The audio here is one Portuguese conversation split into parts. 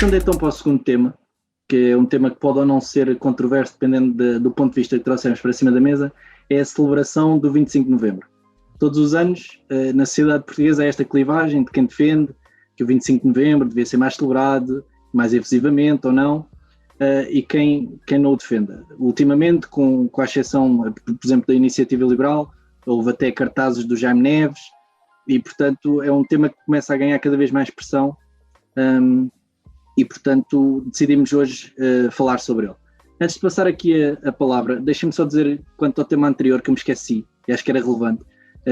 Passando então para o segundo tema, que é um tema que pode ou não ser controverso, dependendo do ponto de vista que trouxemos para cima da mesa, é a celebração do 25 de novembro. Todos os anos, na sociedade portuguesa, há esta clivagem de quem defende que o 25 de novembro devia ser mais celebrado, mais efusivamente ou não, e quem não o defenda. Ultimamente, com a exceção, por exemplo, da Iniciativa Liberal, houve até cartazes do Jaime Neves, e, portanto, é um tema que começa a ganhar cada vez mais pressão, e, portanto, decidimos hoje falar sobre ele. Antes de passar aqui a palavra, deixem-me só dizer, quanto ao tema anterior, que eu me esqueci, e acho que era relevante,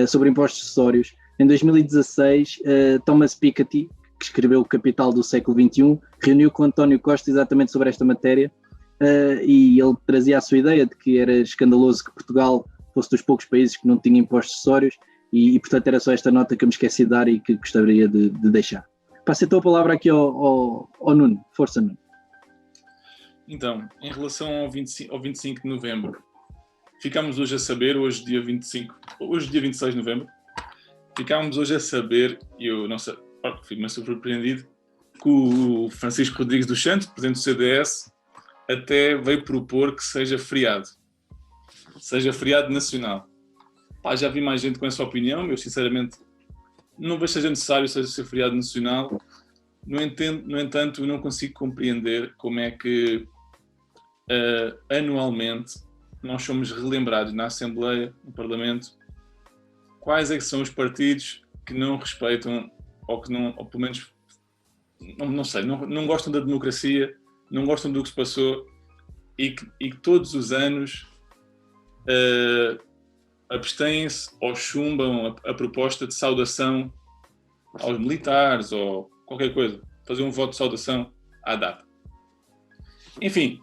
sobre impostos acessórios. Em 2016, Thomas Piketty, que escreveu O Capital do Século XXI, reuniu com António Costa exatamente sobre esta matéria, e ele trazia a sua ideia de que era escandaloso que Portugal fosse dos poucos países que não tinha impostos acessórios, e portanto era só esta nota que eu me esqueci de dar e que gostaria de deixar. Passo então a palavra aqui ao Nuno. Força, Nuno. Então, em relação ao 25 de novembro, ficámos hoje a saber, hoje dia 26 de novembro, ficámos hoje a saber, e eu não sei, fui-me surpreendido, que o Francisco Rodrigues dos Santos, presidente do CDS, até veio propor que seja feriado nacional. Já vi mais gente com essa opinião, eu sinceramente não vejo que seja necessário ser feriado nacional. No entanto, não consigo compreender como é que anualmente nós somos relembrados na Assembleia, no Parlamento, quais é que são os partidos que não respeitam ou que não, ou pelo menos, não sei, não gostam da democracia, não gostam do que se passou e que todos os anos abstêm-se ou chumbam a proposta de saudação aos militares ou qualquer coisa, fazer um voto de saudação à data. Enfim,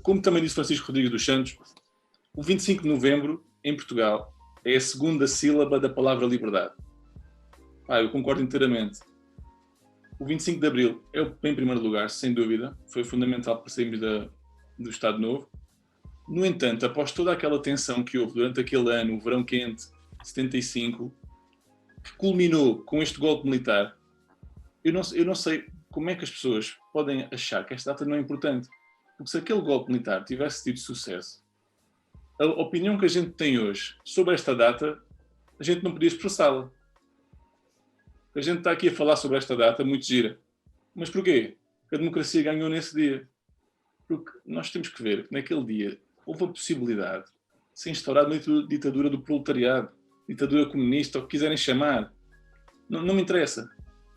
como também disse Francisco Rodrigues dos Santos, o 25 de novembro, em Portugal, é a segunda sílaba da palavra liberdade. Eu concordo inteiramente. O 25 de abril é em primeiro lugar, sem dúvida, foi fundamental para sairmos do Estado Novo. No entanto, após toda aquela tensão que houve durante aquele ano, o verão quente, 75, que culminou com este golpe militar, eu não sei como é que as pessoas podem achar que esta data não é importante. Porque se aquele golpe militar tivesse tido sucesso, a opinião que a gente tem hoje sobre esta data, a gente não podia expressá-la. A gente está aqui a falar sobre esta data, muito gira. Mas porquê? Porque a democracia ganhou nesse dia. Porque nós temos que ver que naquele dia houve a possibilidade de se instaurar uma ditadura do proletariado, ditadura comunista, o que quiserem chamar. Não me interessa.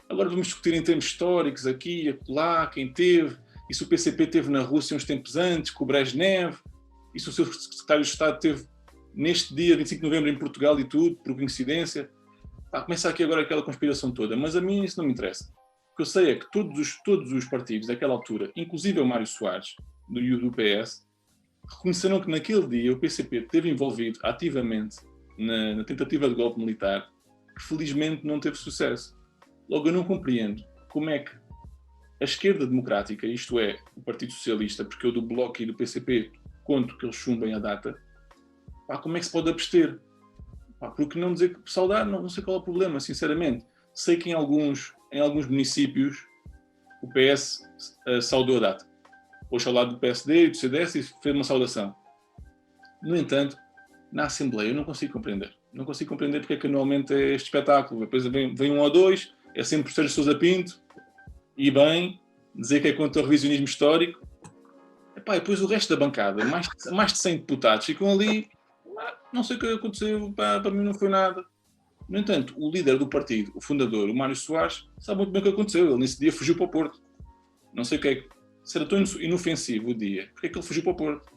Agora vamos discutir em termos históricos, aqui, acolá, quem teve, e se o PCP teve na Rússia uns tempos antes, com o Brezhnev, e se o seu secretário de Estado teve neste dia, 25 de novembro, em Portugal e tudo, por coincidência. Começa aqui agora aquela conspiração toda, mas a mim isso não me interessa. O que eu sei é que todos os partidos daquela altura, inclusive o Mário Soares, do PS, reconheceram que naquele dia o PCP esteve envolvido ativamente na tentativa de golpe militar, que felizmente não teve sucesso. Logo, eu não compreendo como é que a esquerda democrática, isto é, o Partido Socialista, porque eu do Bloco e do PCP conto que eles chumbem a data, como é que se pode abster? Porque não dizer que saudar, não sei qual é o problema, sinceramente. Sei que em alguns municípios o PS saudou a data. Pôs ao lado do PSD e do CDS e fez uma saudação. No entanto, na Assembleia eu não consigo compreender. Não consigo compreender porque é que anualmente é este espetáculo. Depois vem um ou dois, é sempre o Sérgio Sousa Pinto, e bem, dizer que é contra o revisionismo histórico. E depois o resto da bancada, mais de 100 deputados, ficam ali, não sei o que aconteceu, para mim não foi nada. No entanto, o líder do partido, o fundador, o Mário Soares, sabe muito bem o que aconteceu. Ele nesse dia fugiu para o Porto. Não sei o que é que... Se era tão inofensivo o dia, porque é que ele fugiu para o Porto?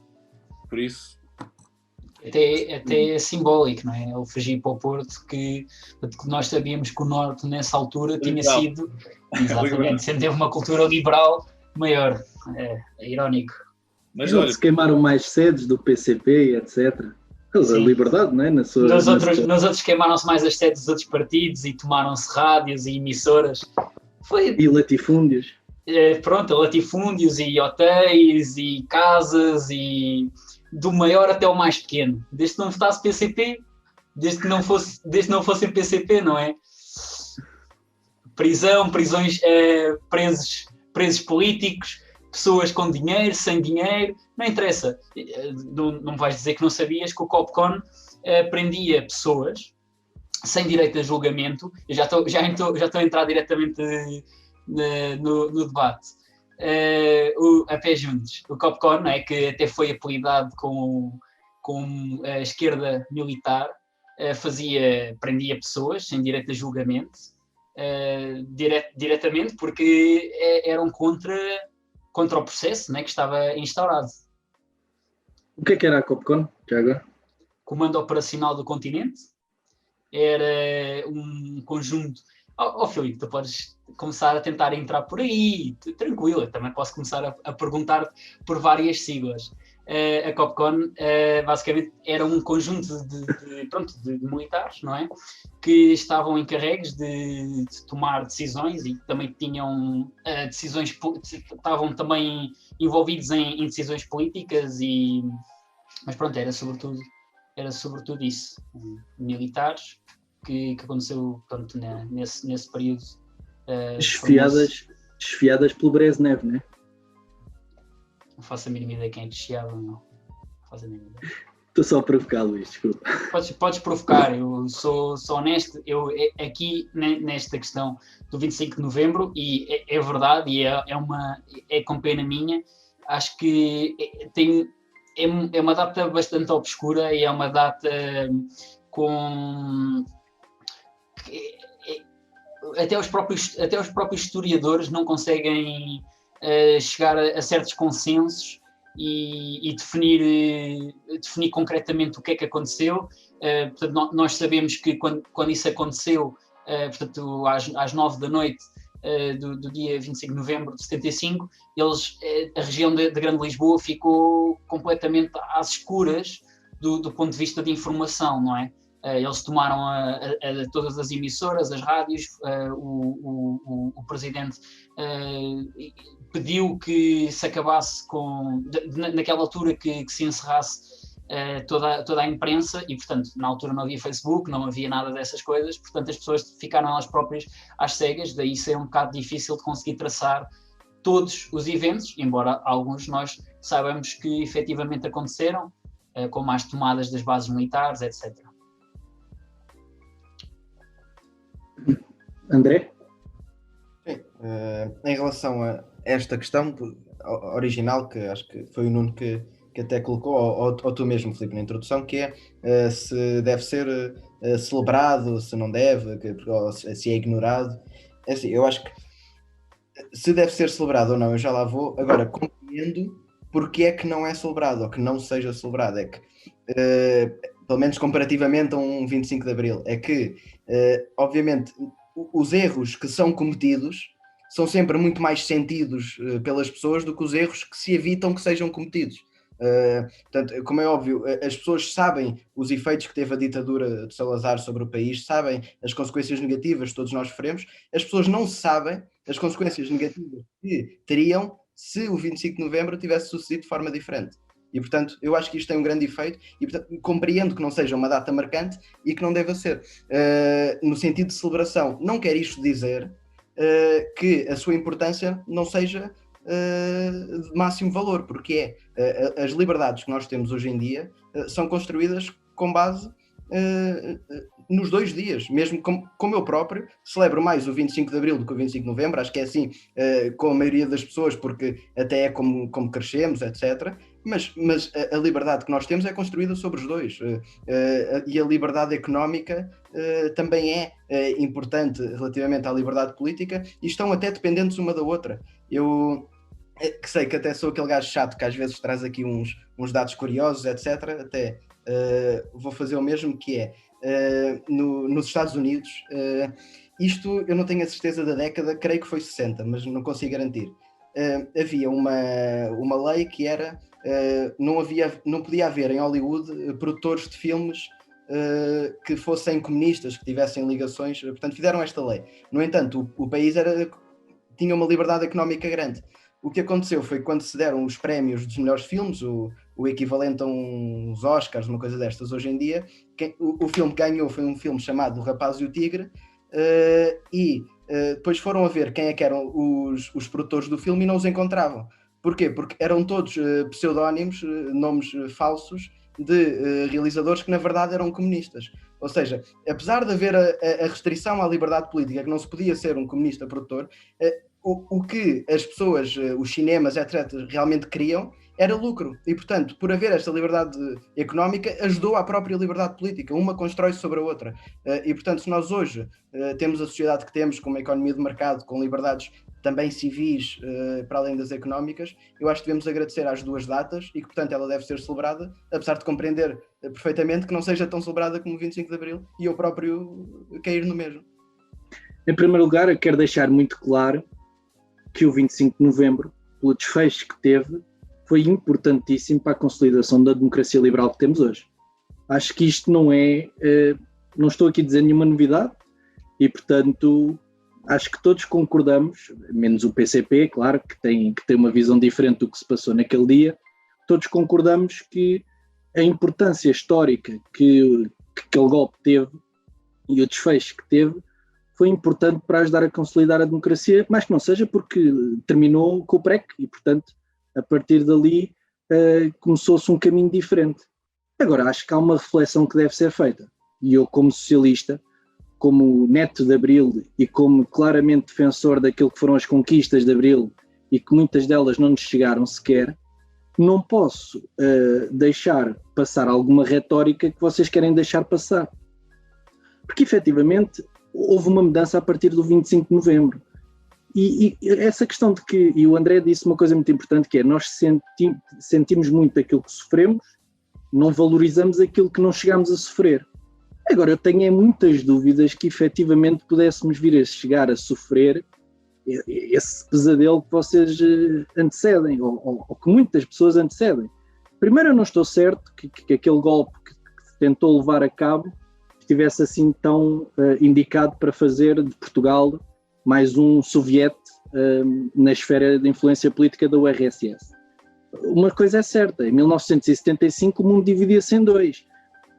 Por isso... Até é simbólico, não é? Ele fugir para o Porto, que nós sabíamos que o Norte, nessa altura, tinha sido... Exatamente, sempre teve uma cultura liberal maior. É irónico. Mas olha, se queimaram mais sedes do PCP, etc. A liberdade, não é? Nos outros queimaram-se mais as sedes dos outros partidos e tomaram-se rádios e emissoras. E latifúndios. Latifúndios e hotéis e casas e do maior até o mais pequeno. Desde que não votasse PCP, desde que não fossem PCP, não é? prisões, presos políticos, pessoas com dinheiro, sem dinheiro, não interessa. Não me vais dizer que não sabias que o Copcon prendia pessoas sem direito a julgamento. Eu já estou a entrar diretamente no debate. A pé juntos. O Copcon, não é, que até foi apelidado com a esquerda militar, prendia pessoas sem direito a julgamento, diretamente porque eram contra o processo, né, que estava instaurado. O que era a Copcon, já agora? Comando Operacional do Continente. Era um conjunto... Filipe, tu podes começar a tentar entrar por aí, tranquilo, eu também posso começar a perguntar por várias siglas. A Copcon basicamente era um conjunto de militares, não é? Que estavam encarregues de tomar decisões e também tinham decisões, estavam também envolvidos em decisões políticas, mas pronto, era sobretudo isso, militares, que aconteceu, pronto, nesse período. Desfiadas pelo Brezhnev, não é? Não faço a mínima ideia quem é que desfiava, não faço a mínima ideia. Estou só a provocar, Luís, desculpa. Podes provocar, eu sou honesto, aqui nesta questão do 25 de novembro, e é verdade, e é com pena minha, acho que é uma data bastante obscura e é uma data com... Até os próprios historiadores não conseguem chegar a certos consensos e definir concretamente o que é que aconteceu. Portanto, nós sabemos que quando isso aconteceu, portanto, às 9 da noite do dia 25 de novembro de 75, a região de Grande Lisboa ficou completamente às escuras do ponto de vista de informação, não é? Eles tomaram todas as emissoras, as rádios, o presidente pediu que se acabasse naquela altura que se encerrasse toda a imprensa e, portanto, na altura não havia Facebook, não havia nada dessas coisas, portanto as pessoas ficaram elas próprias às cegas, daí ser um bocado difícil de conseguir traçar todos os eventos, embora alguns nós saibamos que efetivamente aconteceram, como as tomadas das bases militares, etc. André? Sim, em relação a esta questão original, que acho que foi o Nuno que até colocou, ou tu mesmo, Filipe, na introdução, que é se deve ser celebrado, se não deve, ou se é ignorado. É assim, eu acho que se deve ser celebrado ou não, eu já lá vou. Agora, compreendo porque é que não é celebrado, ou que não seja celebrado. É que, pelo menos comparativamente a um 25 de Abril, é que, obviamente, os erros que são cometidos são sempre muito mais sentidos pelas pessoas do que os erros que se evitam que sejam cometidos. Portanto, como é óbvio, as pessoas sabem os efeitos que teve a ditadura de Salazar sobre o país, sabem as consequências negativas que todos nós sofremos. As pessoas não sabem as consequências negativas que teriam se o 25 de novembro tivesse sucedido de forma diferente. E, portanto, eu acho que isto tem um grande efeito e, portanto, compreendo que não seja uma data marcante e que não deva ser. No sentido de celebração, não quer isto dizer que a sua importância não seja de máximo valor, porque as liberdades que nós temos hoje em dia são construídas com base nos 2 dias, mesmo como eu próprio celebro mais o 25 de Abril do que o 25 de Novembro, acho que é assim com a maioria das pessoas, porque até é como crescemos, etc. Mas a liberdade que nós temos é construída sobre os dois, e a liberdade económica também é importante relativamente à liberdade política e estão até dependentes uma da outra. Eu que sei que até sou aquele gajo chato que às vezes traz aqui uns dados curiosos, etc. Até vou fazer o mesmo, que é nos Estados Unidos, isto eu não tenho a certeza da década, creio que foi 60, mas não consigo garantir. Havia uma lei que era não podia haver em Hollywood produtores de filmes que fossem comunistas, que tivessem ligações, portanto fizeram esta lei. No entanto, o país tinha uma liberdade económica grande. O que aconteceu foi quando se deram os prémios dos melhores filmes, o equivalente a uns Oscars, uma coisa destas hoje em dia, o filme que ganhou foi um filme chamado O Rapaz e o Tigre, e depois foram a ver quem é que eram os produtores do filme e não os encontravam. Porquê? Porque eram todos pseudónimos, nomes falsos de realizadores que na verdade eram comunistas. Ou seja, apesar de haver a restrição à liberdade política, que não se podia ser um comunista produtor, o que as pessoas, os cinemas, etc., realmente queriam era lucro. E, portanto, por haver esta liberdade económica, ajudou à própria liberdade política. Uma constrói-se sobre a outra. E, portanto, se nós hoje temos a sociedade que temos, com uma economia de mercado, com liberdades também civis, para além das económicas, eu acho que devemos agradecer às duas datas e que, portanto, ela deve ser celebrada, apesar de compreender perfeitamente que não seja tão celebrada como o 25 de Abril e eu próprio cair no mesmo. Em primeiro lugar, eu quero deixar muito claro que o 25 de Novembro, pelo desfecho que teve, foi importantíssimo para a consolidação da democracia liberal que temos hoje. Acho que isto não estou aqui a dizer nenhuma novidade e, portanto, acho que todos concordamos, menos o PCP, claro, que tem uma visão diferente do que se passou naquele dia, todos concordamos que a importância histórica que aquele golpe teve e o desfecho que teve foi importante para ajudar a consolidar a democracia, mas que não seja porque terminou com o PREC e, portanto, a partir dali começou-se um caminho diferente. Agora, acho que há uma reflexão que deve ser feita e eu, como socialista, como neto de Abril e como claramente defensor daquilo que foram as conquistas de Abril e que muitas delas não nos chegaram sequer, não posso deixar passar alguma retórica que vocês querem deixar passar. Porque, efetivamente, houve uma mudança a partir do 25 de Novembro. E essa questão de que, e o André disse uma coisa muito importante, que é nós sentimos muito aquilo que sofremos, não valorizamos aquilo que não chegamos a sofrer. Agora, eu tenho muitas dúvidas que efetivamente pudéssemos vir a chegar a sofrer esse pesadelo que vocês antecedem, ou que muitas pessoas antecedem. Primeiro, eu não estou certo que aquele golpe que se tentou levar a cabo estivesse assim tão indicado para fazer de Portugal mais um soviete na esfera de influência política da URSS. Uma coisa é certa, em 1975 o mundo dividia-se em dois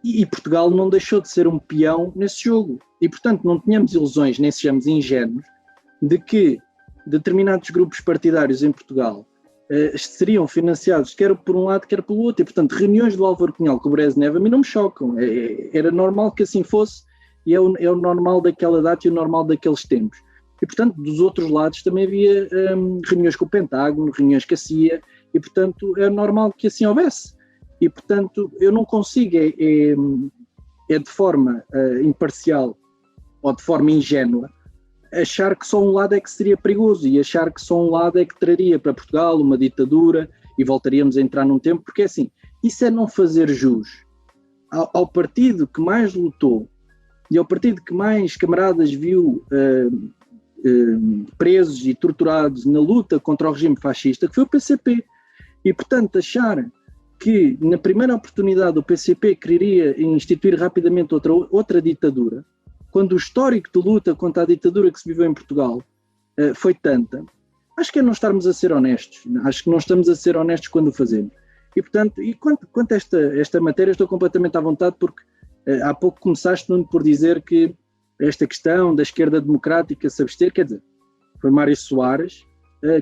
e Portugal não deixou de ser um peão nesse jogo e, portanto, não tínhamos ilusões, nem sejamos ingênuos, de que determinados grupos partidários em Portugal seriam financiados quer por um lado, quer pelo outro, e, portanto, reuniões do Álvaro Cunhal com o Brezhnev a mim não me chocam, era normal que assim fosse e é o normal daquela data e o normal daqueles tempos. E, portanto, dos outros lados também havia reuniões com o Pentágono, reuniões com a CIA, e, portanto, é normal que assim houvesse. E, portanto, eu não consigo, de forma imparcial ou de forma ingênua, achar que só um lado é que seria perigoso e achar que só um lado é que traria para Portugal uma ditadura e voltaríamos a entrar num tempo, porque, assim, isso é não fazer jus ao partido que mais lutou e ao partido que mais camaradas viu presos e torturados na luta contra o regime fascista, que foi o PCP. E, portanto, achar que na primeira oportunidade o PCP quereria instituir rapidamente outra ditadura, quando o histórico de luta contra a ditadura que se viveu em Portugal foi tanta, acho que é não estarmos a ser honestos. Acho que não estamos a ser honestos quando o fazemos. E, portanto, quanto a esta matéria, estou completamente à vontade, porque há pouco começaste, Nuno, por dizer que esta questão da esquerda democrática se abster, quer dizer, foi Mário Soares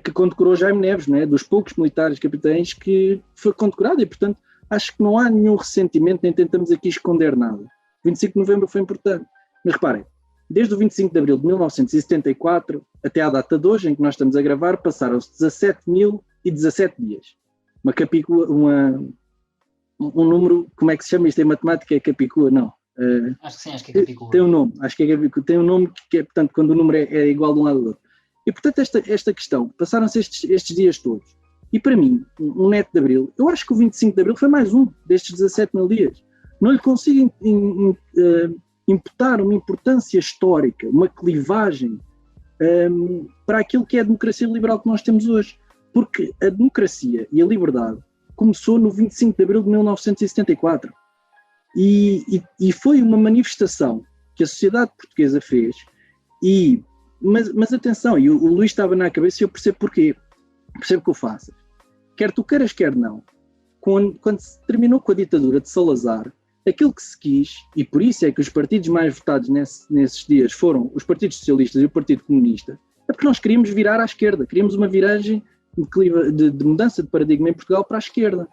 que condecorou Jaime Neves, não é? Dos poucos militares capitães que foi condecorado, e, portanto, acho que não há nenhum ressentimento, nem tentamos aqui esconder nada. 25 de Novembro foi importante. Mas reparem, desde o 25 de Abril de 1974 até à data de hoje, em que nós estamos a gravar, passaram-se 17.017 dias. Um número, como é que se chama isto em matemática? É capicua? Não. Acho que sim, acho que é capicua. Tem um nome, acho que é capicua. Tem um nome que é, portanto, quando o número é igual de um lado ao outro. E, portanto, esta questão, passaram-se estes dias todos. E, para mim, um neto de Abril, eu acho que o 25 de Abril foi mais um destes 17 mil dias. Não lhe consigo imputar uma importância histórica, uma clivagem para aquilo que é a democracia liberal que nós temos hoje. Porque a democracia e a liberdade começou no 25 de Abril de 1974. E foi uma manifestação que a sociedade portuguesa fez, mas atenção, e o Luís estava na cabeça e eu percebo porquê, percebo que o faças. Quer tu queiras, quer não, quando se terminou com a ditadura de Salazar, aquilo que se quis, e por isso é que os partidos mais votados nesses dias foram os partidos socialistas e o Partido Comunista, é porque nós queríamos virar à esquerda, queríamos uma viragem de mudança de paradigma em Portugal para a esquerda.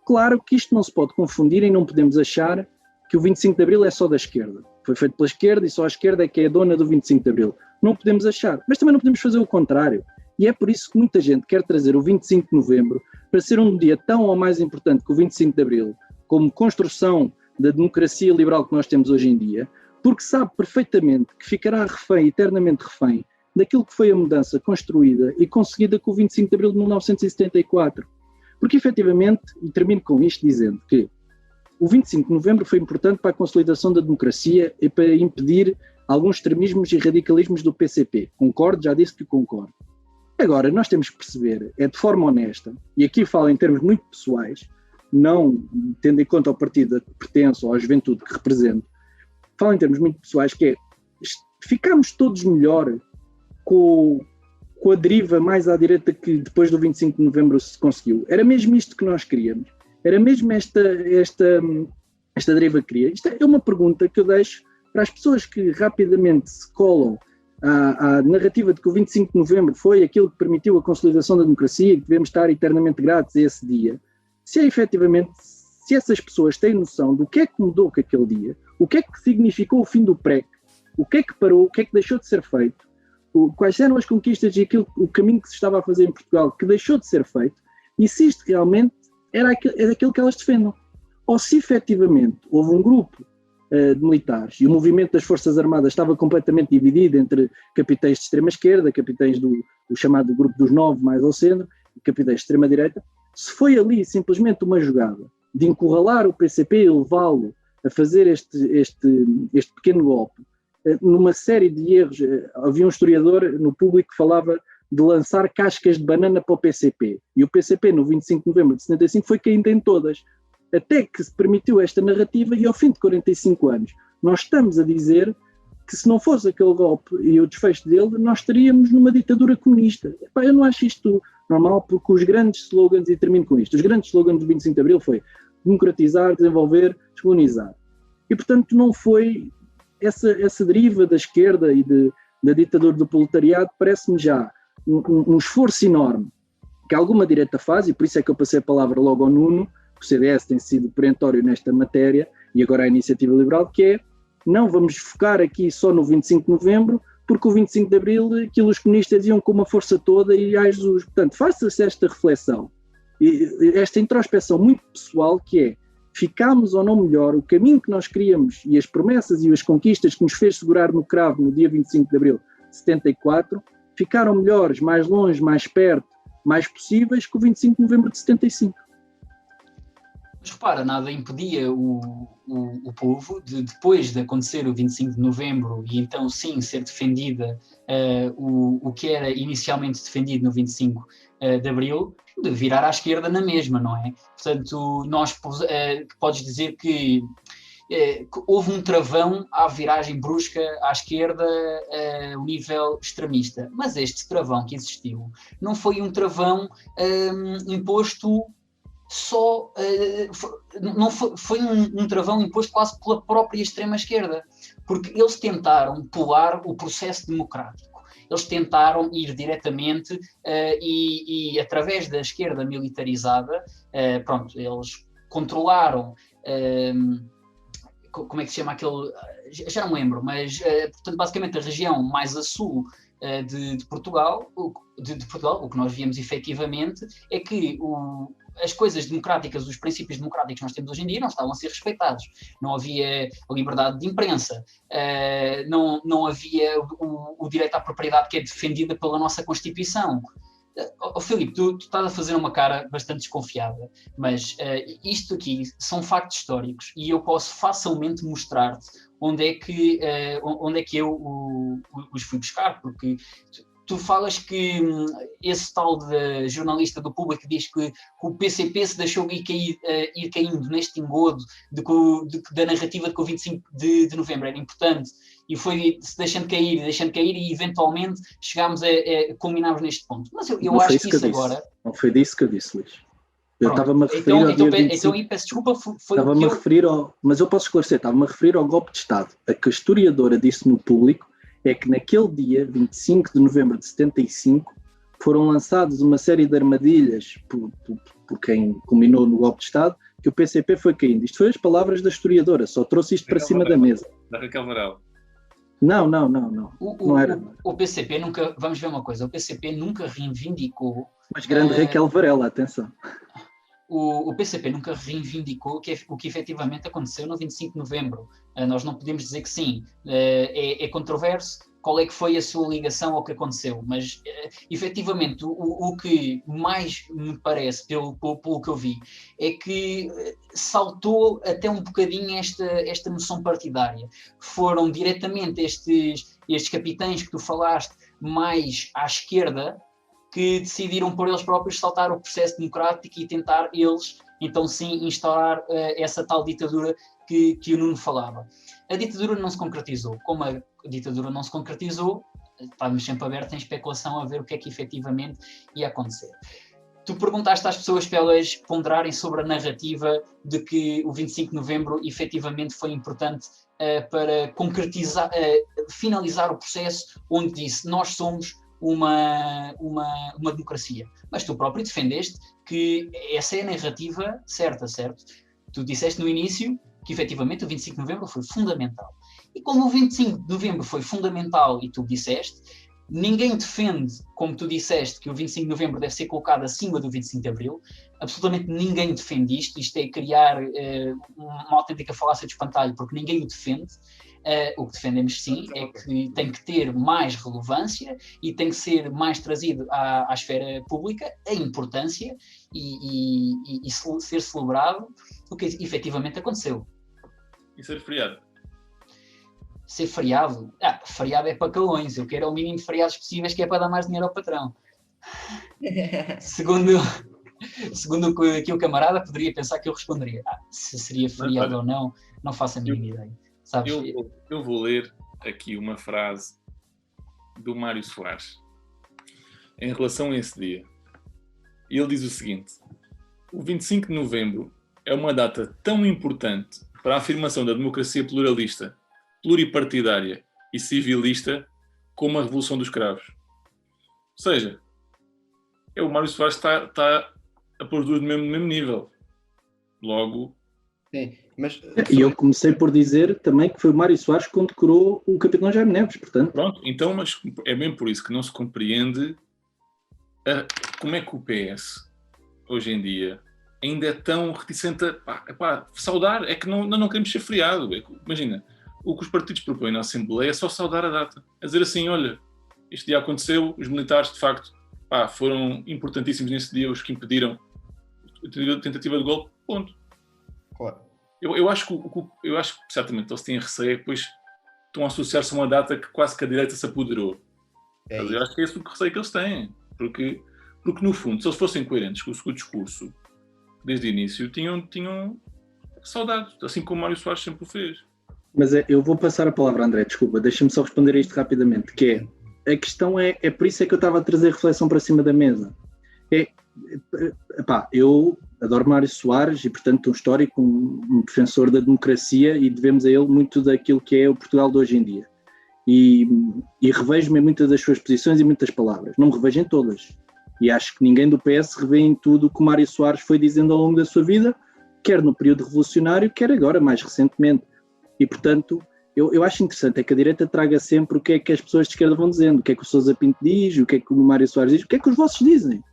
Claro que isto não se pode confundir e não podemos achar que o 25 de Abril é só da esquerda. Foi feito pela esquerda e só a esquerda é que é a dona do 25 de Abril. Não podemos achar, mas também não podemos fazer o contrário. E é por isso que muita gente quer trazer o 25 de Novembro para ser um dia tão ou mais importante que o 25 de Abril, como construção da democracia liberal que nós temos hoje em dia, porque sabe perfeitamente que ficará refém, eternamente refém, daquilo que foi a mudança construída e conseguida com o 25 de Abril de 1974. Porque, efetivamente, e termino com isto dizendo que o 25 de Novembro foi importante para a consolidação da democracia e para impedir alguns extremismos e radicalismos do PCP. Concordo, já disse que concordo. Agora, nós temos que perceber, é de forma honesta, e aqui falo em termos muito pessoais, não tendo em conta o partido a que pertenço ou a juventude que represento, falo em termos muito pessoais, que é, ficámos todos melhor com a deriva mais à direita que depois do 25 de Novembro se conseguiu. Era mesmo isto que nós queríamos. Era mesmo esta deriva que queria. Isto é uma pergunta que eu deixo para as pessoas que rapidamente se colam à narrativa de que o 25 de Novembro foi aquilo que permitiu a consolidação da democracia e que devemos estar eternamente gratos a esse dia. Se é efetivamente, se essas pessoas têm noção do que é que mudou com aquele dia, o que é que significou o fim do PREC, o que é que parou, o que é que deixou de ser feito, quais eram as conquistas e o caminho que se estava a fazer em Portugal que deixou de ser feito, e se isto realmente era aquilo que elas defendam. Ou se efetivamente houve um grupo de militares e o movimento das Forças Armadas estava completamente dividido entre capitães de extrema-esquerda, capitães do chamado grupo dos 9 mais ao centro, e capitães de extrema-direita, se foi ali simplesmente uma jogada de encurralar o PCP e levá-lo a fazer este pequeno golpe, numa série de erros, havia um historiador no público que falava de lançar cascas de banana para o PCP, e o PCP no 25 de novembro de 75 foi caindo em todas, até que se permitiu esta narrativa e ao fim de 45 anos nós estamos a dizer que se não fosse aquele golpe e o desfecho dele, nós estaríamos numa ditadura comunista. Epá, eu não acho isto normal, porque os grandes slogans, e termino com isto, os grandes slogans do 25 de Abril foi democratizar, desenvolver, descolonizar. E portanto não foi essa deriva da esquerda e da ditadura do proletariado, parece-me já um esforço enorme que alguma direita faz, e por isso é que eu passei a palavra logo ao Nuno, que o CDS tem sido perentório nesta matéria, e agora a Iniciativa Liberal, que é, não vamos focar aqui só no 25 de novembro, porque o 25 de abril, aquilo os comunistas iam com uma força toda e ai Jesus. Portanto, faça-se esta reflexão, esta introspeção muito pessoal, que é, ficámos ou não melhor, o caminho que nós queríamos e as promessas e as conquistas que nos fez segurar no cravo no dia 25 de abril de 74, ficaram melhores, mais longe, mais perto, mais possíveis que o 25 de novembro de 75. Mas repara, nada impedia o povo de, depois de acontecer o 25 de novembro e então sim ser defendida o que era inicialmente defendido no 25 de abril, de virar à esquerda na mesma, não é? Portanto, podes dizer que houve um travão à viragem brusca à esquerda a um nível extremista, mas este travão que existiu não foi um travão imposto só, não foi um travão imposto quase pela própria extrema-esquerda, porque eles tentaram pular o processo democrático. Eles tentaram ir diretamente e através da esquerda militarizada, eles controlaram, como é que se chama aquele, já não me lembro, mas portanto, basicamente a região mais a sul de Portugal, o que nós víamos efetivamente é que as coisas democráticas, os princípios democráticos que nós temos hoje em dia não estavam a ser respeitados. Não havia a liberdade de imprensa, não havia o direito à propriedade que é defendida pela nossa Constituição. Filipe, tu estás a fazer uma cara bastante desconfiada, mas isto aqui são factos históricos e eu posso facilmente mostrar-te onde é que eu os fui buscar, porque tu falas que esse tal de jornalista do Público diz que o PCP se deixou ir caindo neste engodo da narrativa de que o 25 de novembro era importante e foi se deixando cair e eventualmente chegámos culminámos neste ponto. Mas eu acho que isso agora... Não foi disso que eu disse, Luís. Eu estava-me a referir ao dia 25. Então, peço desculpa, foi Estava-me a referir mas eu posso esclarecer, estava-me a referir ao golpe de Estado. A que a historiadora disse no público é que naquele dia, 25 de novembro de 75, foram lançados uma série de armadilhas por quem culminou no golpe de Estado, que o PCP foi caindo. Isto foi as palavras da historiadora, só trouxe isto para cima da mesa. Da Raquel Varela. Não. Não era. O PCP nunca, vamos ver uma coisa, o PCP nunca reivindicou... Mas grande Raquel Varela, atenção. O PCP nunca reivindicou o que efetivamente aconteceu no 25 de novembro. Nós não podemos dizer que sim, é controverso qual é que foi a sua ligação ao que aconteceu, mas efetivamente o que mais me parece, pelo que eu vi, é que saltou até um bocadinho esta noção partidária. Foram diretamente estes capitães que tu falaste mais à esquerda, que decidiram por eles próprios saltar o processo democrático e tentar eles, então sim, instaurar essa tal ditadura que o Nuno falava. A ditadura não se concretizou. Como a ditadura não se concretizou, estávamos sempre abertos em especulação a ver o que é que efetivamente ia acontecer. Tu perguntaste às pessoas para elas ponderarem sobre a narrativa de que o 25 de novembro efetivamente foi importante para concretizar, finalizar o processo onde disse nós somos uma democracia. Mas tu próprio defendeste que essa é a narrativa certa, certo? Tu disseste no início que efetivamente o 25 de novembro foi fundamental. E como o 25 de novembro foi fundamental e tu disseste, ninguém defende, como tu disseste, que o 25 de novembro deve ser colocado acima do 25 de abril. Absolutamente ninguém defende isto. Isto é criar uma autêntica falácia de espantalho, porque ninguém o defende. O que defendemos sim é que tem que ter mais relevância e tem que ser mais trazido à esfera pública a importância e ser celebrado o que efetivamente aconteceu. E ser feriado? Ser feriado? Feriado é para calões. Eu quero o mínimo de feriados possíveis, que é para dar mais dinheiro ao patrão. Segundo que o camarada poderia pensar que eu responderia. Se seria feriado ou não faço a mínima ideia. Sabes? Eu vou ler aqui uma frase do Mário Soares em relação a esse dia. Ele diz o seguinte: o 25 de novembro é uma data tão importante para a afirmação da democracia pluralista, pluripartidária e civilista como a Revolução dos Cravos. Ou seja, o Mário Soares está a pôr duas no mesmo nível. Logo... Sim, mas... E eu comecei por dizer também que foi o Mário Soares que condecorou o capitão Jaime Neves, portanto... Pronto, então, mas é bem por isso que não se compreende como é que o PS, hoje em dia, ainda é tão reticente a saudar. É que não queremos ser feriado. Imagina, o que os partidos propõem na Assembleia é só saudar a data. É dizer assim, olha, este dia aconteceu, os militares, de facto, foram importantíssimos nesse dia, os que impediram a tentativa de golpe, ponto. Claro. Eu acho que certamente eles têm receio, depois estão a associar-se a uma data que quase que a direita se apoderou. Eu acho que é esse o receio que eles têm. Porque no fundo, se eles fossem coerentes com o discurso, desde o início, tinham saudades, assim como o Mário Soares sempre o fez. Mas eu vou passar a palavra a André, desculpa, deixa-me só responder a isto rapidamente, que é, a questão é por isso é que eu estava a trazer reflexão para cima da mesa. Eu adoro Mário Soares e, portanto, um histórico, um defensor da democracia, e devemos a ele muito daquilo que é o Portugal de hoje em dia. E revejo-me em muitas das suas posições e muitas palavras. Não me revejo em todas. E acho que ninguém do PS revê em tudo o que o Mário Soares foi dizendo ao longo da sua vida, quer no período revolucionário, quer agora, mais recentemente. E, portanto, eu acho interessante é que a direita traga sempre o que é que as pessoas de esquerda vão dizendo, o que é que o Sousa Pinto diz, o que é que o Mário Soares diz, o que é que os vossos dizem.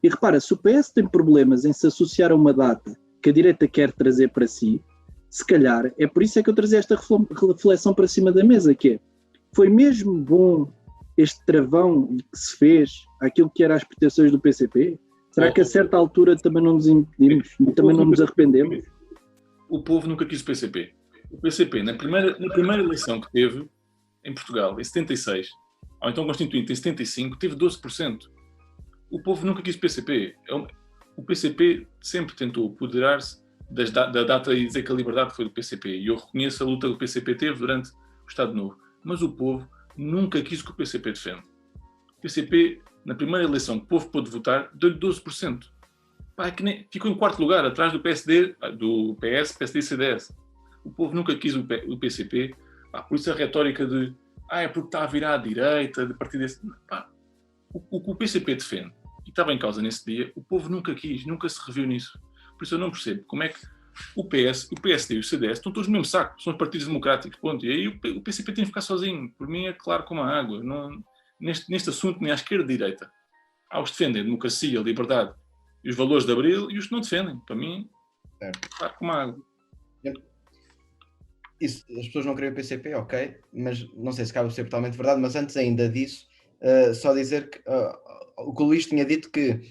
E repara, se o PS tem problemas em se associar a uma data que a direita quer trazer para si, se calhar, é por isso é que eu trazia esta reflexão para cima da mesa, que é, foi mesmo bom este travão que se fez àquilo que eram as pretensões do PCP? Será que a certa altura também não nos impedimos, também não nos arrependemos? O povo nunca quis o PCP. O PCP, na primeira eleição que teve em Portugal, em 76, ou então Constituinte em 75, teve 12%. O povo nunca quis o PCP. O PCP sempre tentou apoderar-se da data e dizer que a liberdade foi do PCP. E eu reconheço a luta que o PCP teve durante o Estado Novo. Mas o povo nunca quis o que o PCP defende. O PCP, na primeira eleição que o povo pôde votar, deu-lhe 12%. Pá, ficou em quarto lugar, atrás do PSD, do PS, PSD e CDS. O povo nunca quis o PCP, pá, por isso a retórica de é porque está a virar à direita, de partir desse... Pá, o que o PCP defende, e estava em causa nesse dia, o povo nunca quis, nunca se reviu nisso. Por isso eu não percebo como é que o PS, o PSD e o CDS estão todos no mesmo saco, são os partidos democráticos, ponto. E aí o PCP tem que ficar sozinho. Por mim é claro como a água. Não, neste assunto, nem à esquerda nem à direita. Há os que defendem a democracia, a liberdade e os valores de Abril, e os que não defendem. Para mim, é claro como a água. Isso, as pessoas não querem o PCP, ok, mas não sei se cabe ser totalmente verdade, mas antes ainda disso, só dizer que o que o Luís tinha dito que,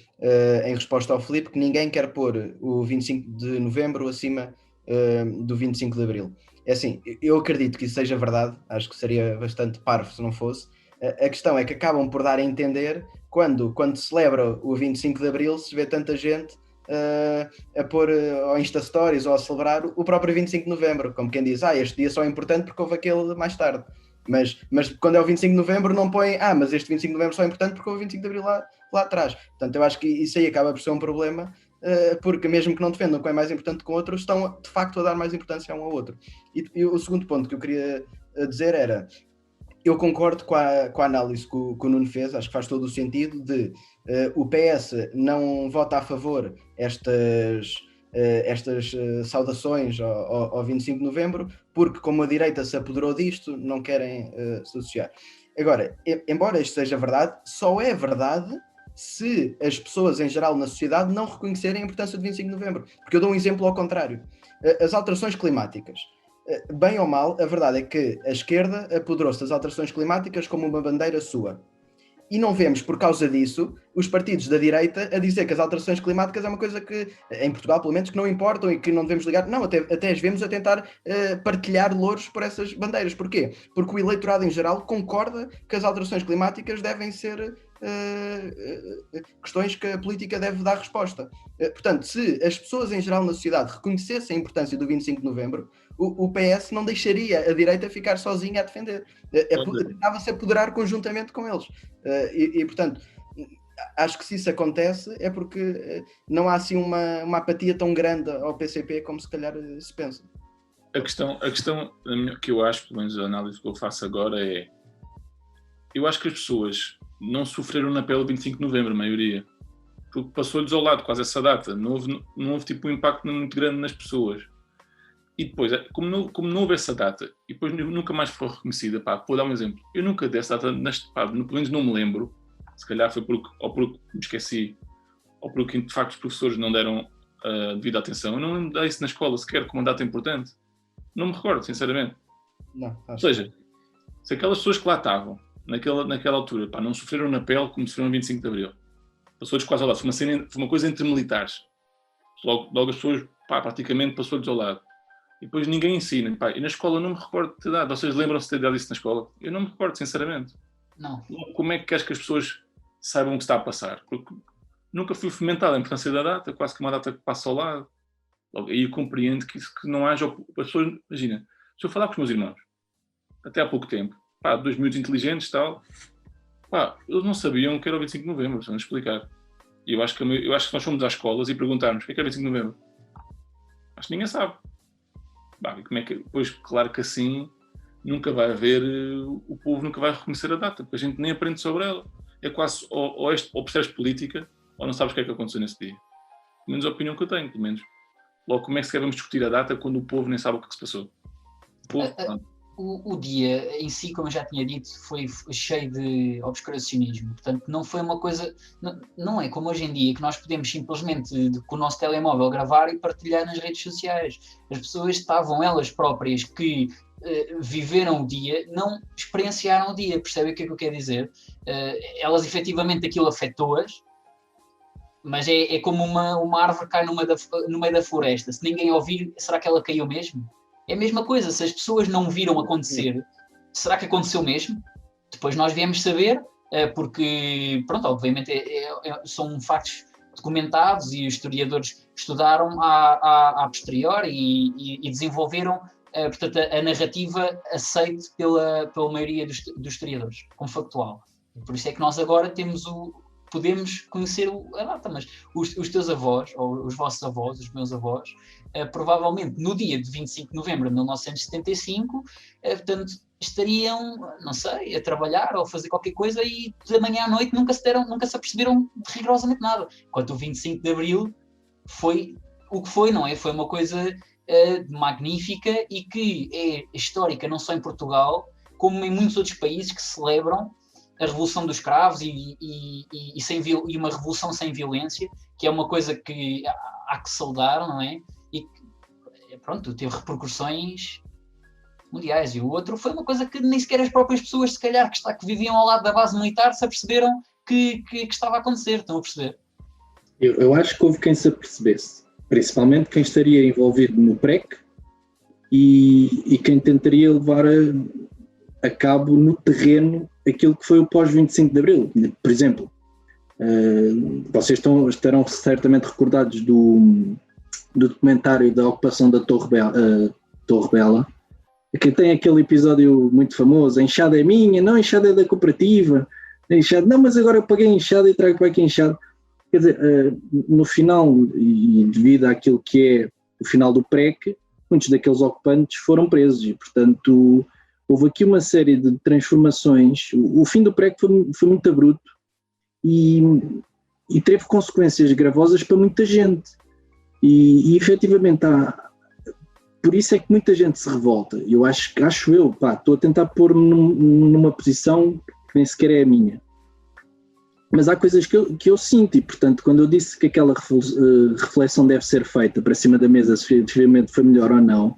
em resposta ao Filipe, que ninguém quer pôr o 25 de novembro acima do 25 de abril. É assim, eu acredito que isso seja verdade, acho que seria bastante parvo se não fosse. A questão é que acabam por dar a entender quando se celebra o 25 de abril, se vê tanta gente a pôr ao Insta Stories ou a celebrar o próprio 25 de novembro, como quem diz, este dia só é importante porque houve aquele mais tarde. Mas quando é o 25 de novembro não põem, mas este 25 de novembro só é importante porque houve o 25 de abril lá atrás. Portanto, eu acho que isso aí acaba por ser um problema, porque mesmo que não defendam que é mais importante que o outro, estão de facto a dar mais importância a um ao outro. E o segundo ponto que eu queria dizer era, eu concordo com a análise que o Nuno fez, acho que faz todo o sentido de o PS não vota a favor estas saudações ao 25 de novembro, porque como a direita se apoderou disto, não querem se associar. Agora, embora isto seja verdade, só é verdade se as pessoas em geral na sociedade não reconhecerem a importância do 25 de novembro. Porque eu dou um exemplo ao contrário. As alterações climáticas. Bem ou mal, a verdade é que a esquerda apoderou-se das alterações climáticas como uma bandeira sua. E não vemos, por causa disso, os partidos da direita a dizer que as alterações climáticas é uma coisa que, em Portugal pelo menos, que não importam e que não devemos ligar. Não, até as vemos a tentar partilhar louros por essas bandeiras. Porquê? Porque o eleitorado em geral concorda que as alterações climáticas devem ser questões que a política deve dar resposta. Portanto, se as pessoas em geral na sociedade reconhecessem a importância do 25 de novembro, o PS não deixaria a direita ficar sozinha a defender. Tentava-se apoderar conjuntamente com eles. Portanto, acho que se isso acontece é porque não há assim uma apatia tão grande ao PCP como se calhar se pensa. A questão que eu acho, pelo menos a análise que eu faço agora é, eu acho que as pessoas não sofreram na pele o 25 de novembro, a maioria, porque passou-lhes ao lado quase essa data, não houve tipo um impacto muito grande nas pessoas. E depois, como não houve essa data, e depois nunca mais foi reconhecida, vou dar um exemplo, eu nunca dei essa data, pelo menos não me lembro, se calhar foi porque me esqueci, ou porque de facto os professores não deram devida atenção, eu não lembro de dar isso na escola sequer como uma data importante, não me recordo, sinceramente. Não, ou seja, se aquelas pessoas que lá estavam, naquela altura, não sofreram na pele como sofreram no 25 de Abril, passou-lhes quase ao lado, foi uma coisa entre militares, logo as pessoas, praticamente passou-lhes ao lado. E depois ninguém ensina. E na escola eu não me recordo de ter dado. Vocês lembram-se de ter dado isso na escola? Eu não me recordo, sinceramente. Não. Como é que queres que as pessoas saibam o que está a passar? Porque nunca foi fomentada a importância da data, quase que uma data que passa ao lado. Logo, aí eu compreendo que não haja... As pessoas, imagina, se eu falar com os meus irmãos, até há pouco tempo, dois miúdos inteligentes e tal, eles não sabiam que era o 25 de novembro, se não explicar. E eu acho que se nós formos às escolas e perguntarmos o que é 25 de novembro, acho que ninguém sabe. E como é que, pois, claro que assim nunca vai haver, o povo nunca vai reconhecer a data, porque a gente nem aprende sobre ela. É quase ou percebes política ou não sabes o que é que aconteceu nesse dia. Pelo menos a opinião que eu tenho, pelo menos. Logo, como é que vamos discutir a data quando o povo nem sabe o que se passou? O dia em si, como eu já tinha dito, foi cheio de obscuracionismo. Portanto, não foi uma coisa... Não é como hoje em dia, que nós podemos simplesmente, com o nosso telemóvel, gravar e partilhar nas redes sociais. As pessoas estavam, elas próprias, que viveram o dia, não experienciaram o dia. Percebem o que é que eu quero dizer? Elas, efetivamente, aquilo afetou-as, mas é como uma árvore cai no meio da floresta. Se ninguém ouvir, será que ela caiu mesmo? É a mesma coisa, se as pessoas não viram acontecer, será que aconteceu mesmo? Depois nós viemos saber, porque, obviamente são factos documentados e os historiadores estudaram a posteriori e desenvolveram, portanto, a narrativa aceite pela maioria dos historiadores, como factual. Por isso é que nós agora temos podemos conhecer a data, mas os teus avós, ou os vossos avós, os meus avós, provavelmente no dia de 25 de novembro de 1975, portanto, estariam, não sei, a trabalhar ou a fazer qualquer coisa e da manhã à noite nunca se aperceberam de rigorosamente nada. Enquanto o 25 de Abril foi o que foi, não é? Foi uma coisa magnífica e que é histórica não só em Portugal, como em muitos outros países que celebram a Revolução dos Cravos e uma revolução sem violência, que é uma coisa que há que saudar, não é? E que, pronto, teve repercussões mundiais. E o outro foi uma coisa que nem sequer as próprias pessoas, se calhar, que viviam ao lado da base militar, se aperceberam que estava a acontecer. Estão a perceber? Eu acho que houve quem se apercebesse, principalmente quem estaria envolvido no PREC e quem tentaria levar a cabo no terreno aquilo que foi o pós-25 de Abril. Por exemplo, vocês estarão certamente recordados do documentário da ocupação da Torre Bela, que tem aquele episódio muito famoso: a enxada é minha, não, a enxada é da cooperativa, a enxada, não, mas agora eu paguei a enxada e trago para aqui a enxada. Quer dizer, no final, e devido àquilo que é o final do PREC, muitos daqueles ocupantes foram presos e, portanto, houve aqui uma série de transformações. O fim do PREC foi muito abrupto e teve consequências gravosas para muita gente. E efetivamente, por isso é que muita gente se revolta. Eu acho, estou a tentar pôr-me numa posição que nem sequer é a minha. Mas há coisas que eu sinto e, portanto, quando eu disse que aquela reflexão deve ser feita para cima da mesa se efetivamente foi melhor ou não,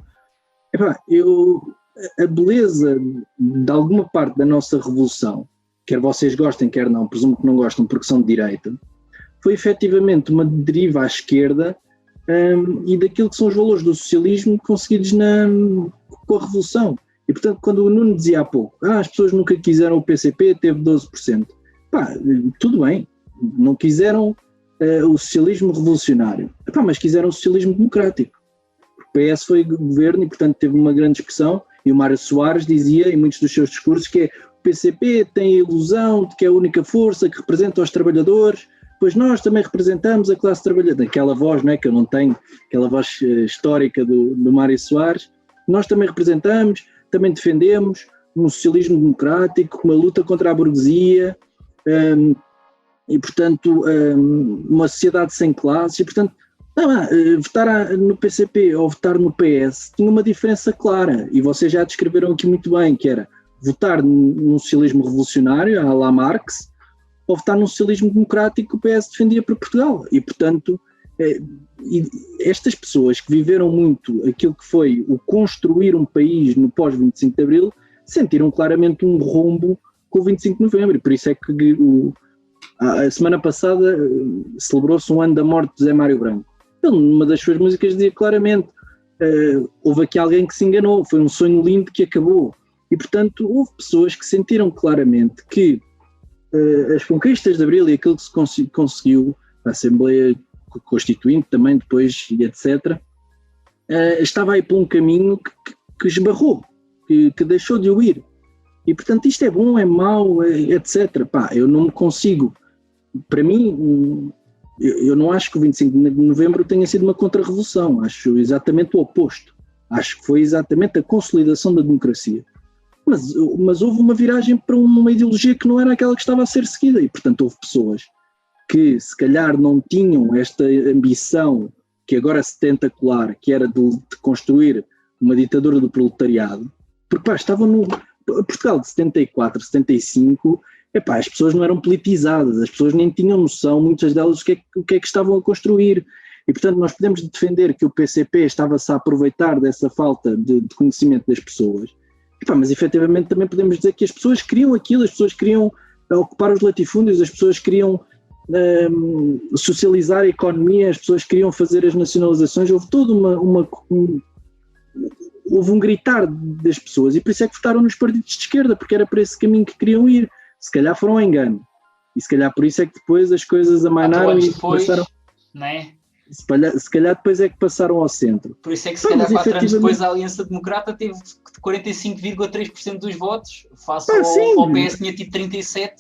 a beleza de alguma parte da nossa revolução, quer vocês gostem, quer não, presumo que não gostam porque são de direita, foi efetivamente uma deriva à esquerda e daquilo que são os valores do socialismo conseguidos com a revolução. E, portanto, quando o Nuno dizia há pouco, as pessoas nunca quiseram o PCP, teve 12%. Tudo bem, não quiseram o socialismo revolucionário, mas quiseram o socialismo democrático. O PS foi governo e, portanto, teve uma grande expressão, e o Mário Soares dizia em muitos dos seus discursos que o PCP tem a ilusão de que é a única força que representa os trabalhadores, pois nós também representamos a classe trabalhadora. Aquela voz, não é, que eu não tenho, aquela voz histórica do Mário Soares, nós também representamos, também defendemos um socialismo democrático, uma luta contra a burguesia, e, portanto, uma sociedade sem classes, e, portanto, votar no PCP ou votar no PS tinha uma diferença clara, e vocês já descreveram aqui muito bem, que era votar num socialismo revolucionário, à la Marx, ou votar num socialismo democrático que o PS defendia para Portugal. E, portanto, estas pessoas que viveram muito aquilo que foi o construir um país no pós-25 de Abril, sentiram claramente um rombo com o 25 de Novembro, e por isso é que a semana passada celebrou-se um ano da morte de José Mário Branco. Ele, numa das suas músicas, dizia claramente, houve aqui alguém que se enganou, foi um sonho lindo que acabou. E, portanto, houve pessoas que sentiram claramente que as conquistas de Abril e aquilo que se conseguiu, a Assembleia Constituinte também depois, e etc., estava aí por um caminho que esbarrou, que deixou de o ir. E, portanto, isto é bom, é mau, etc. Eu não me consigo. Para mim, eu não acho que o 25 de novembro tenha sido uma contra-revolução. Acho exatamente o oposto. Acho que foi exatamente a consolidação da democracia. Mas houve uma viragem para uma ideologia que não era aquela que estava a ser seguida. E, portanto, houve pessoas que, se calhar, não tinham esta ambição que agora se tenta colar, que era de construir uma ditadura do proletariado, porque estavam no Portugal de 74, 75, as pessoas não eram politizadas, as pessoas nem tinham noção, muitas delas, o que é que estavam a construir. E, portanto, nós podemos defender que o PCP estava-se a aproveitar dessa falta de conhecimento das pessoas, mas efetivamente também podemos dizer que as pessoas queriam aquilo, as pessoas queriam ocupar os latifúndios, as pessoas queriam socializar a economia, as pessoas queriam fazer as nacionalizações, houve toda houve um gritar das pessoas, e por isso é que votaram nos partidos de esquerda, porque era para esse caminho que queriam ir. Se calhar foram ao engano, e se calhar por isso é que depois as coisas amainaram e passaram, não é? Se calhar depois é que passaram ao centro. Por isso é que se calhar 4 anos depois a Aliança Democrata teve 45,3% dos votos, face ao PS tinha tido 37%,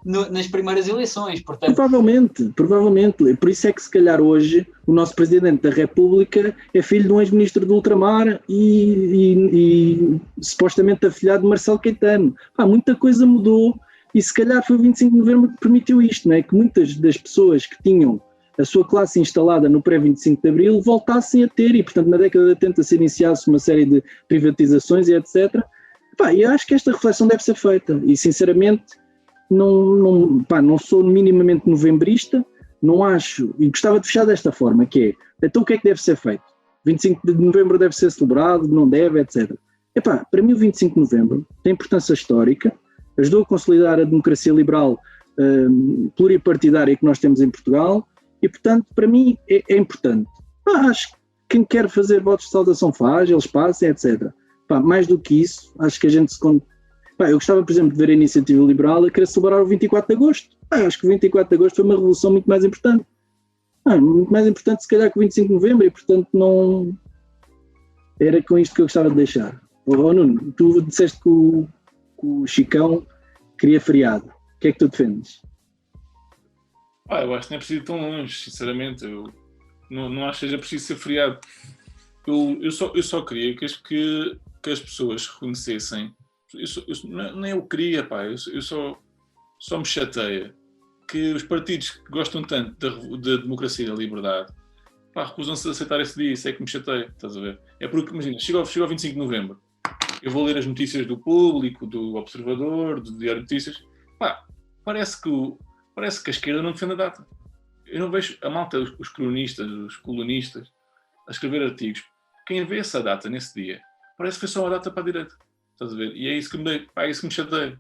nas primeiras eleições, portanto... Provavelmente. Por isso é que se calhar hoje o nosso Presidente da República é filho de um ex-ministro do ultramar e supostamente afilhado de Marcelo Caetano. Muita coisa mudou e se calhar foi o 25 de novembro que permitiu isto, não é? Que muitas das pessoas que tinham a sua classe instalada no pré-25 de Abril voltassem a ter, e portanto na década de 80 se iniciasse uma série de privatizações e etc. Eu acho que esta reflexão deve ser feita e sinceramente não sou minimamente novembrista, não acho, e gostava de fechar desta forma, que é, então o que é que deve ser feito? 25 de novembro deve ser celebrado, não deve, etc. Para mim o 25 de novembro tem importância histórica, ajudou a consolidar a democracia liberal pluripartidária que nós temos em Portugal, e portanto para mim é importante. Acho que quem quer fazer votos de saudação faz, eles passem, etc. Mais do que isso, acho que a gente eu gostava, por exemplo, de ver a Iniciativa Liberal a querer celebrar o 24 de Agosto. Acho que o 24 de Agosto foi uma revolução muito mais importante. Muito mais importante, se calhar, que o 25 de Novembro, e, portanto, não... Era com isto que eu gostava de deixar. Nuno, tu disseste que o Chicão queria feriado. O que é que tu defendes? Eu acho que não é preciso ir tão longe, sinceramente. Eu não acho que seja preciso ser feriado. Eu só queria que as pessoas reconhecessem. Nem eu queria, eu só me chateia que os partidos que gostam tanto da democracia e da liberdade recusam-se a aceitar esse dia. Isso é que me chateia, estás a ver? É porque, imagina, chega ao 25 de novembro, eu vou ler as notícias do Público, do Observador, do Diário de Notícias, parece que a esquerda não defende a data. Eu não vejo a malta, os cronistas, os colunistas, a escrever artigos. Quem vê essa data nesse dia, parece que foi só uma data para a direita. Estás a ver? E é isso que me chateia.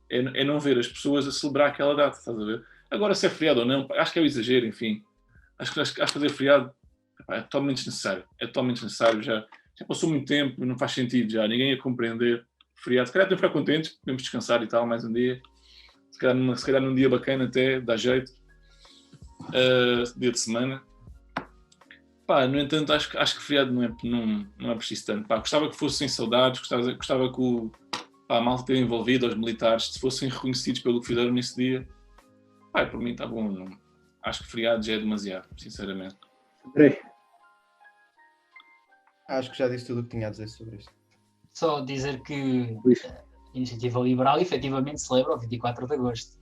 É não ver as pessoas a celebrar aquela data, estás a ver? Agora, se é feriado ou não, acho que é o exagero, enfim. Acho que fazer feriado é totalmente desnecessário. É totalmente necessário. Já passou muito tempo, não faz sentido já. Ninguém ia compreender feriado. Se calhar temos que ficar contentes, podemos descansar e tal, mais um dia. Se calhar num dia bacana até, dá jeito. Dia de semana. No entanto, acho que feriado não é preciso tanto. Gostava que fossem saudades, gostava que a malta ter envolvido, os militares, se fossem reconhecidos pelo que fizeram nesse dia. Por mim está bom. Não, acho que feriado já é demasiado, sinceramente. Acho que já disse tudo o que tinha a dizer sobre isto. Só dizer que a Iniciativa Liberal efetivamente celebra o 24 de Agosto.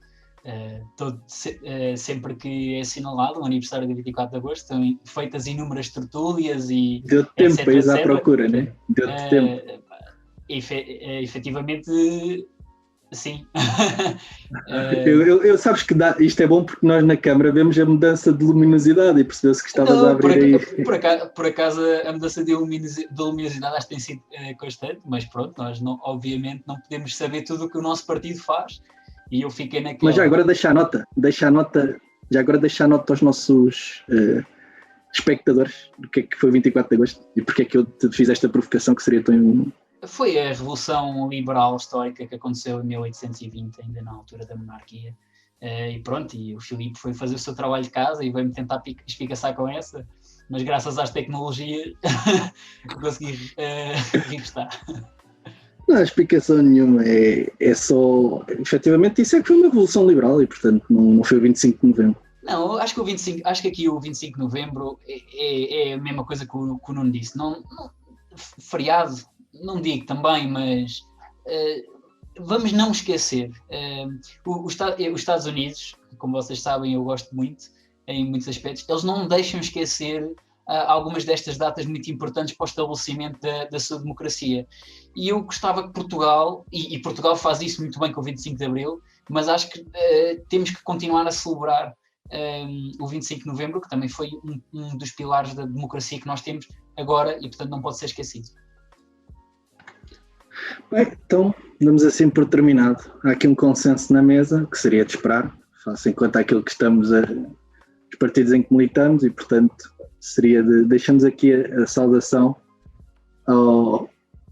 Sempre que é assinalado o aniversário do 24 de Agosto, são feitas inúmeras tertúlias e deu-te tempo para ir à procura, né? Deu-te tempo. Efetivamente, sim. Eu sabes que isto é bom porque nós na Câmara vemos a mudança de luminosidade e percebeu-se que estavas a abrir aí. Por acaso a mudança de luminosidade acho que tem sido constante, mas pronto, nós obviamente não podemos saber tudo o que o nosso partido faz. E eu fiquei naquela... Mas já agora deixa a nota aos nossos espectadores do que é que foi o 24 de Agosto e porque é que eu te fiz esta provocação que seria tão... Foi a Revolução Liberal Histórica que aconteceu em 1820, ainda na altura da monarquia. E pronto, e o Filipe foi fazer o seu trabalho de casa e veio-me tentar espicaçar com essa, mas graças às tecnologias consegui repostar. Não há explicação nenhuma, é só, efetivamente, isso é que foi uma revolução liberal e, portanto, não foi o 25 de novembro. Não, acho que aqui o 25 de novembro é a mesma coisa que o Nuno disse. Não, feriado, não digo também, mas vamos não esquecer. Os Estados Unidos, como vocês sabem, eu gosto muito, em muitos aspectos, eles não deixam esquecer algumas destas datas muito importantes para o estabelecimento da sua democracia. E eu gostava que Portugal, e Portugal faz isso muito bem com o 25 de Abril, mas acho que temos que continuar a celebrar o 25 de Novembro, que também foi um dos pilares da democracia que nós temos agora e, portanto, não pode ser esquecido. Bem, então, damos assim por terminado. Há aqui um consenso na mesa, que seria de esperar, face em conta àquilo que estamos os partidos em que militamos e, portanto, seria deixamos aqui a saudação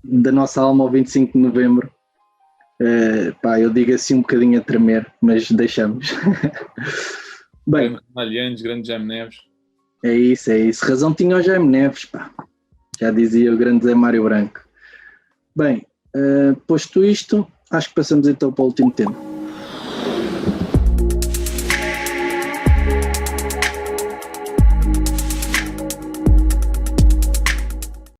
da nossa alma ao 25 de novembro. Eu digo assim um bocadinho a tremer, mas deixamos. Bem, Malhantes, grande Jaime Neves. É isso. Razão tinha o Jaime Neves, pá. Já dizia o grande Zé Mário Branco. Bem, posto isto, acho que passamos então para o último tema.